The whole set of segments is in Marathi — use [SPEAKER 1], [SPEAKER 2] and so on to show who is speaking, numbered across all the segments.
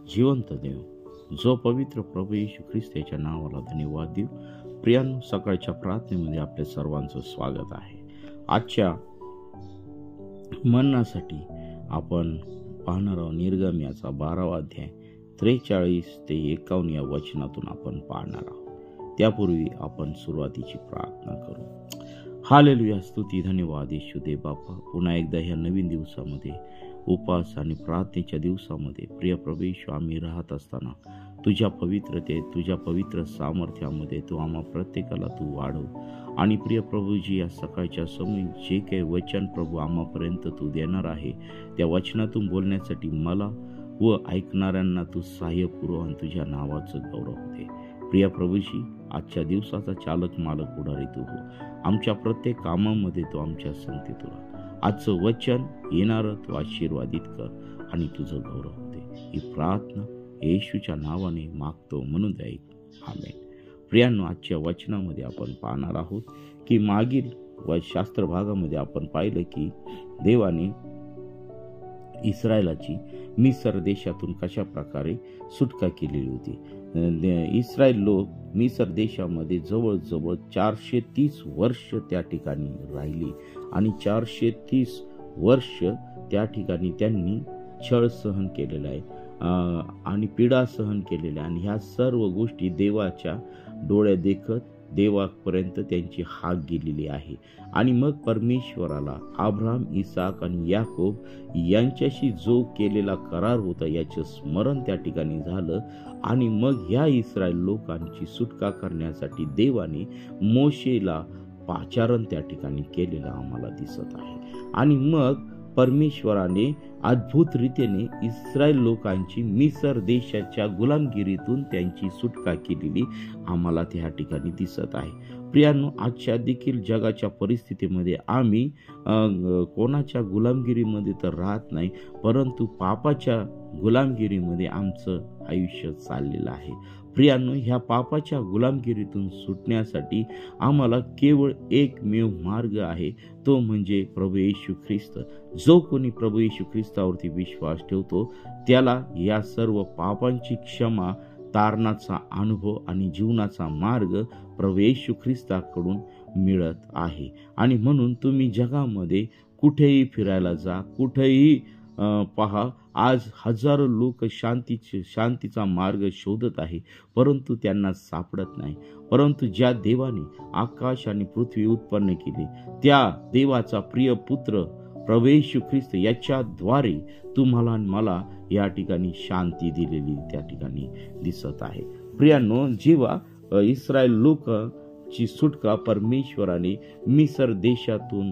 [SPEAKER 1] जिवंत देव, जो पवित्र प्रभू येशू ख्रिस्त याच्या नावाला धन्यवाद देऊ. प्रियांनो, सकाळच्या प्रार्थनेमध्ये आपल्या सर्वांचं स्वागत आहे. आजच्या मननासाठी आपण पाहणार आहोत निर्गमयाचा 12वा अध्याय 43 ते 51 या वचनातून आपण पाहणार आहोत. त्यापूर्वी आपण सुरुवातीची प्रार्थना करू. हालेलुया, स्तुती, धन्यवाद येशू देव बापा. पुन्हा एकदा ह्या नवीन दिवसामध्ये, उपास आणि प्रार्थनेच्या दिवसामध्ये प्रिय प्रभू येशू, आम्ही राहत असताना तुझ्या पवित्रतेत, तुझ्या पवित्र सामर्थ्यामध्ये तू आम्हा प्रत्येकाला तू वाढव. आणि प्रिय प्रभूजी, या सकाळच्या समयी जे काही वचन प्रभू आम्हापर्यंत तू देणार आहे, त्या वचनातून बोलण्यासाठी मला व ऐकणाऱ्यांना तू सहाय्य पुरव आणि तुझ्या नावाचं गौरव होते. प्रिय प्रभूजी, आजच्या दिवसाचा चालक मालक पुढारी तू हो. आमच्या प्रत्येक कामामध्ये तू आमच्या संगती तुला. आजचं वचन येणारं तू आशीर्वादित कर आणि तुझं गौरव होते. ही प्रार्थना येशूच्या नावाने मागतो म्हणून ऐक, आमेन. प्रियांनो, आजच्या वचनामध्ये आपण पाहणार आहोत की मागील शास्त्र भागामध्ये आपण पाहिलं की देवाने इस्रायलाची मिस्र देशातून कशा प्रकारे सुटका केलेली होती. इस्रायल लोक मिस्र देशामध्ये जवळजवळ 430 वर्ष त्या ठिकाणी राहिली आणि 430 वर्ष त्या ठिकाणी त्यांनी छळ सहन केलेला आहे आणि पीडा सहन केलेल्या, आणि ह्या सर्व गोष्टी देवाच्या डोळ्या देखत देवापर्यंत त्यांची हाक गेलेली आहे. आणि मग परमेश्वराला अब्राहम, इसाक आणि याकोब यांच्याशी जो केलेला करार होता याचे स्मरण त्या ठिकाणी झालं. आणि मग ह्या इस्रायल लोकांची सुटका करण्यासाठी देवाने मोशेला पाचारण त्या ठिकाणी केलेलं आम्हाला दिसत आहे. आणि मग परमेश्वराने अद्भुत रीतीने इस्रायल लोकांची मिस्र देशाच्या गुलामगिरीतून त्यांची सुटका केलेली आम्हाला त्या ठिकाणी दिसत आहे. प्रियांनो, आजच्या देखील जगाच्या परिस्थितीमध्ये आम्ही कोणाच्या गुलामगिरीमध्ये तर राहत नाही, परंतु पापाच्या गुलामगिरीमध्ये आमचं आयुष्य चाललेलं आहे. प्रियांनो, ह्या पापाच्या गुलामगिरीतून सुटण्यासाठी आम्हाला केवळ एकमेव मार्ग आहे, तो म्हणजे प्रभू येशू ख्रिस्त. जो कोणी प्रभू येशू ख्रिस्तावरती विश्वास ठेवतो त्याला या सर्व पापांची क्षमा, तारणाचा अनुभव आणि जीवनाचा मार्ग प्रभू येशू ख्रिस्ताकडून मिळत आहे. आणि म्हणून तुम्ही जगामध्ये कुठेही फिरायला जा, कुठेही पहा, आज हजारो लोक शांतीचा मार्ग शोधत आहे, परंतु त्यांना सापडत नाही. परंतु ज्या देवाने आकाश आणि पृथ्वी उत्पन्न केली, त्या देवाचा प्रिय पुत्र प्रभू येशू ख्रिस्त याच्याद्वारे तुम्हाला आणि मला या ठिकाणी शांती दिलेली त्या ठिकाणी दिसत आहे. प्रियांनो, जेव्हा इस्रायल लोकांची सुटका परमेश्वराने मिस्र देशातून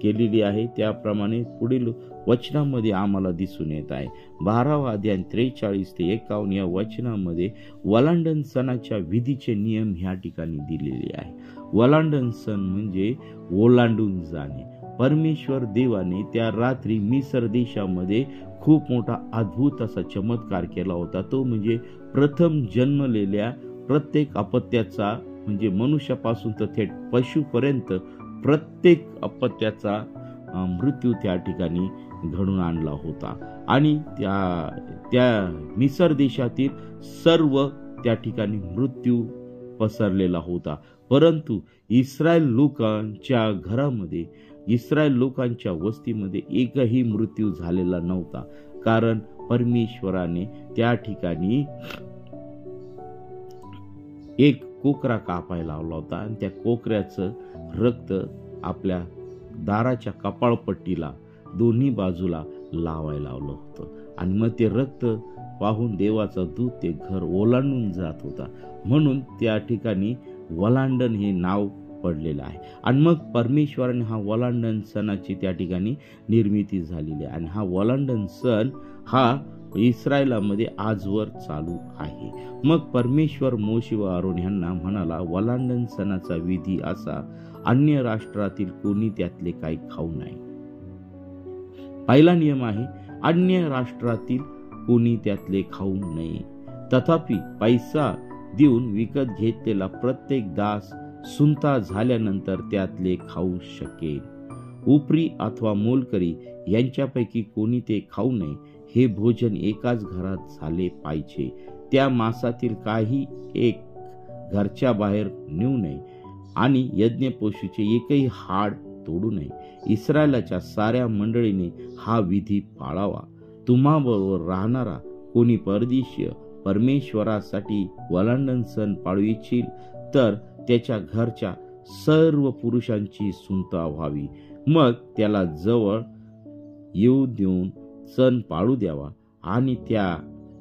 [SPEAKER 1] केलेली आहे, त्याप्रमाणे पुढील वचनामध्ये आम्हाला दिसून येत आहे. 12वा अध्याय 43 ते 51 या वचनामध्ये वलांडण सणाच्या विधीचे नियम ह्या ठिकाणी दिलेले आहे. वलांडण सण म्हणजे ओलांडून जाणे. परमेश्वर देवाने त्या रात्री मिस्र देशामध्ये खूप मोठा अद्भुत असा चमत्कार केला होता. तो म्हणजे प्रथम जन्मलेल्या प्रत्येक अपत्याचा, म्हणजे मनुष्यापासून तर थेट पशुपर्यंत प्रत्येक अपत्याचा मृत्यू त्या ठिकाणी घडून आणला होता. आणि त्या मिस्र देशातील सर्व त्या ठिकाणी मृत्यू पसरलेला होता. परंतु इस्रायल लोकांच्या घरामध्ये, इस्रायल लोकांच्या वस्तीमध्ये एकही मृत्यू झालेला नव्हता, कारण परमेश्वराने त्या ठिकाणी एक कोकरा कापायला लावला होता आणि त्या कोकऱ्याचं रक्त आपल्या दाराच्या कपाळपट्टीला दोन्ही बाजूला लावायला लावलं होतं. आणि मग ते रक्त पाहून देवाचा दूत ते घर ओलांडून जात होता, म्हणून त्या ठिकाणी वलांडण हे नाव पडलेलं आहे. आणि मग परमेश्वराने हा वलांडण सणाची त्या ठिकाणी निर्मिती झालेली आहे. आणि हा वलांडण सण हा इस्रायलामध्ये आजवर चालू आहे. मग परमेश्वर मोशे व आरोन यांना म्हणाला, वलांडण सणाचा विधी असा, अन्य राष्ट्रातील कोणी त्यातले काही खाऊ नये. पहिला नियम आहे, अन्य राष्ट्रातील कोणी त्यातले खाऊ नये. तथापि पैसा देऊन विकत घेतलेला प्रत्येक दास सुंता झाल्यानंतर त्यातले खाऊ शकेल. उपरी अथवा मोलकरी यांच्यापैकी कोणी ते खाऊ नये, हे भोजन एकाच घरात झाले पाहिजे. त्या मांसातील काही एक घरच्या बाहेर नेऊ नये आणि यज्ञपशूचे एकही हाड तोडू नये. इस्रायलाच्या साऱ्या मंडळीने हा विधी पाळावा. तुम्हाबरोबर राहणारा कोणी परदेशीय परमेश्वरासाठी वलांडण सण पाळू इच्छिल तर त्याच्या घरच्या सर्व पुरुषांची सुंता व्हावी. मग त्याला जवळ येऊ देऊन सण पाळू द्यावा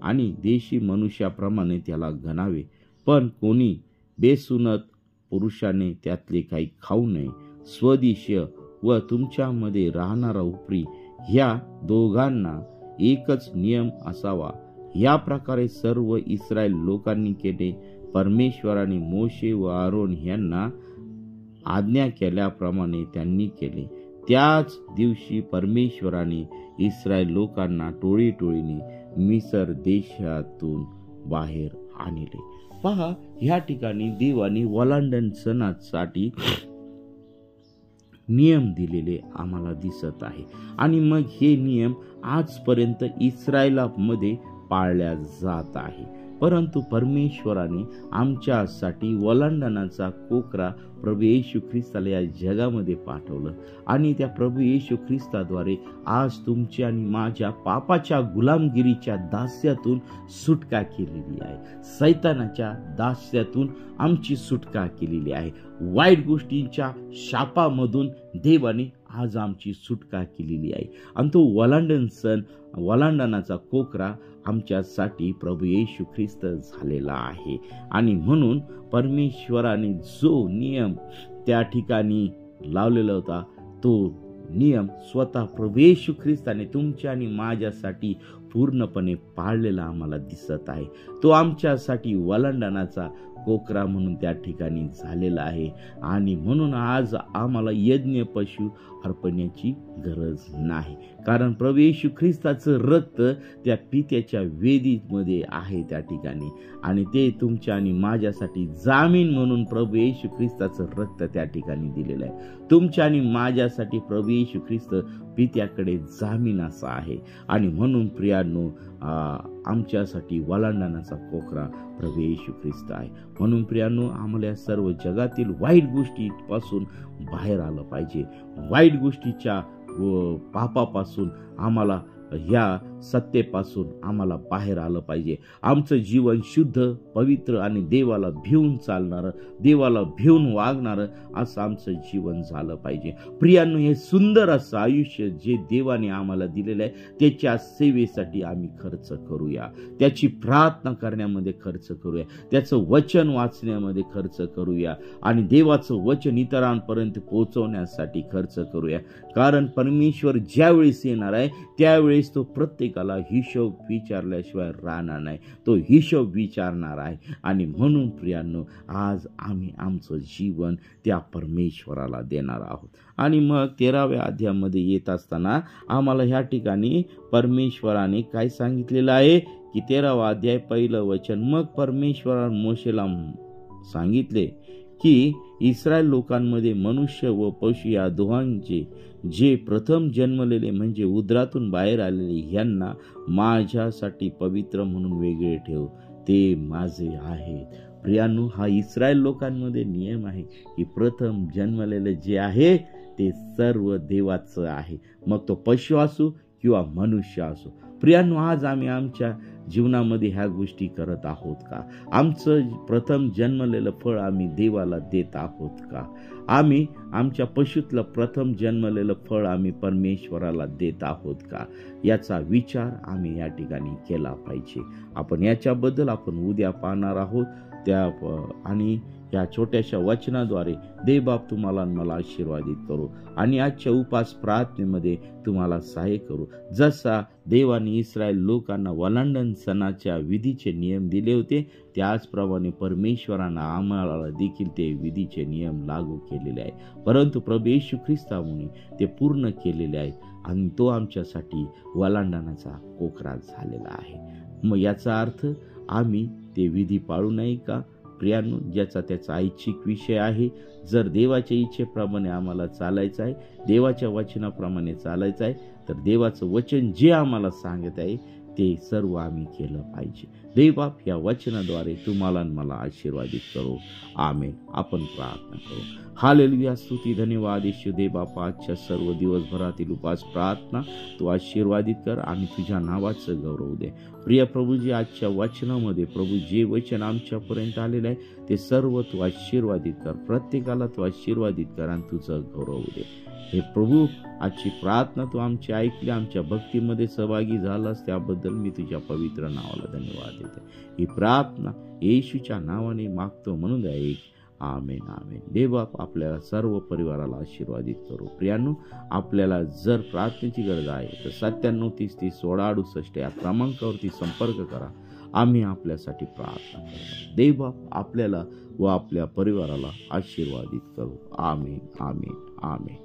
[SPEAKER 1] आणि देशी मनुष्याप्रमाणे त्याला गणावे. पण कोणी बेसुनत पुरुषाने त्यातले काही खाऊ नये. स्वदेशीय व तुमच्यामध्ये राहणारा उपरी ह्या दोघांना एकच नियम असावा. या प्रकारे सर्व इस्रायल लोकांनी केले. परमेश्वराने मोशे व आरोन यांना आज्ञा केल्याप्रमाणे त्यांनी केले. त्याच दिवशी परमेश्वराने इस्रायल लोकांना टोळी टोळीने मिस्र देशातून बाहेर आणले. पहा, ह्या ठिकाणी देवाने वलांडण सणासाठी नियम दिलेले आम्हाला दिसत आहे. आणि मग हे नियम आजपर्यंत इस्रायलामध्ये पाळल्या जात आहे. परंतु परमेश्वराने आमच्यासाठी वलांडणाचा कोकरा प्रभू येशू ख्रिस्ताला या जगामध्ये पाठवलं आणि त्या प्रभू येशू ख्रिस्ताद्वारे आज तुमची आणि माझ्या पापाच्या गुलामगिरीच्या दास्यातून सुटका केलेली आहे. सैतानाच्या दास्यातून आमची सुटका केलेली आहे. वाईट गोष्टींच्या शापामधून देवाने आज आमची सुटका केलेली आहे. आणि तो वलांडणाचा कोकरा आमच्यासाठी प्रभू येशू ख्रिस्त झालेला आहे. आणि म्हणून परमेश्वराने जो नियम त्या ठिकाणी लावलेला होता तो नियम स्वतः प्रभू येशू ख्रिस्ताने तुमच्या आणि माझ्यासाठी पूर्णपणे पाळलेला आम्हाला दिसत आहे. तो आमच्यासाठी वलांडणाचा कोकरा म्हणून त्या ठिकाणी झालेला आहे. आणि म्हणून आज आम्हाला यज्ञ पशु अर्पण्याची गरज नाही, कारण प्रभू येशू ख्रिस्ताचं रक्त त्या पित्याच्या वेदीमध्ये आहे त्या ठिकाणी. आणि ते तुमच्या आणि माझ्यासाठी जामीन म्हणून प्रभू येशू ख्रिस्ताचं रक्त त्या ठिकाणी दिलेलं आहे. तुमच्या आणि माझ्यासाठी प्रभू येशू ख्रिस्त पित्याकडे जामीन असा आहे. आणि म्हणून प्रियांनो, आमच्यासाठी वलांडणाचा कोकरा प्रभू येशू ख्रिस्त आहे. म्हणून प्रियांनो, आम्हाला या सर्व जगातील वाईट गोष्टीपासून बाहेर आलं पाहिजे. वाईट गोष्टीच्या पापापासून आम्हाला ह्या सत्तेपासून आम्हाला बाहेर आलं पाहिजे. आमचं जीवन शुद्ध, पवित्र आणि देवाला भिवून चालणारं, देवाला भिवून वागणारं असं आमचं जीवन झालं पाहिजे. प्रियांनो, हे सुंदर असं आयुष्य जे देवाने आम्हाला दिलेलं आहे त्याच्या सेवेसाठी आम्ही खर्च करूया. त्याची प्रार्थना करण्यामध्ये खर्च करूया. त्याचं वचन वाचण्यामध्ये खर्च करूया. आणि देवाचं वचन इतरांपर्यंत पोहोचवण्यासाठी खर्च करूया. कारण परमेश्वर ज्यावेळेस येणार आहे त्यावेळेस तो प्रत्येकाला हिशोब विचारल्याशिवाय राहणार नाही. तो हिशोब विचारणार आहे. आणि म्हणून प्रियांनो, आज आम्ही आमचं जीवन त्या परमेश्वराला देणार आहोत. आणि मग 13व्या अध्यायामध्ये येत असताना आम्हाला ह्या ठिकाणी परमेश्वराने काय सांगितलेलं आहे की 13वा अध्याय 1 वचन, मग परमेश्वराने मोशेला सांगितले की इस्रायल लोकांमध्ये मनुष्य व पशु या दोघांचे जे प्रथम जन्मलेले म्हणजे उदरातून बाहेर आलेले यांना माझ्यासाठी पवित्र म्हणून वेगळे ठेव, ते माझे आहेत. प्रियांनो, हा इस्रायल लोकांमध्ये नियम आहे की प्रथम जन्मलेले जे आहे ते सर्व देवाचं आहे, मग तो पशु असो किंवा मनुष्य असो. प्रियांनो, आज आम्ही आमच्या जीवनामध्ये ह्या गोष्टी करत आहोत का? आमचं प्रथम जन्मलेलं फळ आम्ही देवाला देत आहोत का? आम्ही आमच्या पशुतलं प्रथम जन्मलेलं फळ आम्ही परमेश्वराला देत आहोत का? याचा विचार आम्ही या ठिकाणी केला पाहिजे. आपण याच्याबद्दल आपण उद्या पाहणार आहोत. आणि या छोट्याशा वचनाद्वारे देवबाप तुम्हाला मला आशीर्वादित करू आणि आजच्या उपास प्रार्थनेमध्ये तुम्हाला सहाय्य करू. जसा देवाने इस्रायल लोकांना वलांडण सणाच्या विधीचे नियम दिले होते त्याचप्रमाणे परमेश्वरानं आम्हाला देखील ते विधीचे नियम लागू केलेले आहे. परंतु प्रभू येशू ख्रिस्तामुळे ते पूर्ण केलेले आहेत आणि तो आमच्यासाठी वलांडणाचा कोकरा झालेला आहे. मग याचा अर्थ आम्ही ते विधी पाळू नये का? प्रियांनो, ज्याचा त्याचा ऐच्छिक विषय आहे. जर देवाच्या इच्छेप्रमाणे आम्हाला चालायचं आहे, देवाच्या वचनाप्रमाणे चालायचं आहे, तर देवाचं वचन जे आम्हाला सांगत आहे ते सर्व आम्ही केलं पाहिजे. देवबाप, या वचनाद्वारे तुम्हाला आणि मला आशीर्वादित करो. आमेन. आपण प्रार्थना करू. हालेलुया, स्तुती, धन्यवाद येशू देवबापा. आजच्या सर्व दिवसभरातील उपास प्रार्थना तू आशीर्वादित कर आणि तुझ्या नावाचं गौरव दे. प्रिय प्रभूजी, आजच्या वचनामध्ये प्रभू जे वचन आमच्यापर्यंत आलेलं आहे ते सर्व तू आशीर्वादित कर. प्रत्येकाला तू आशीर्वादित कर आणि तुझं गौरव दे. हे प्रभू, आजची प्रार्थना तू आमची ऐकली, आमच्या भक्तीमध्ये सहभागी झालास त्याबद्दल मी तुझ्या पवित्र नावाला धन्यवाद देते. ही प्रार्थना येशूच्या नावाने मागतो म्हणून ऐक. आमेन. आमेन. देवबाप, आपल्या सर्व परिवाराला आशीर्वादित करू. प्रियांनो, आपल्याला जर प्रार्थनेची गरज आहे तर 9730301668 या क्रमांकावरती संपर्क करा. आम्ही आपल्यासाठी प्रार्थना करतो. देवबाप आपल्याला व आपल्या परिवाराला आशीर्वादित करू. आमेन. आमेन. आमेन.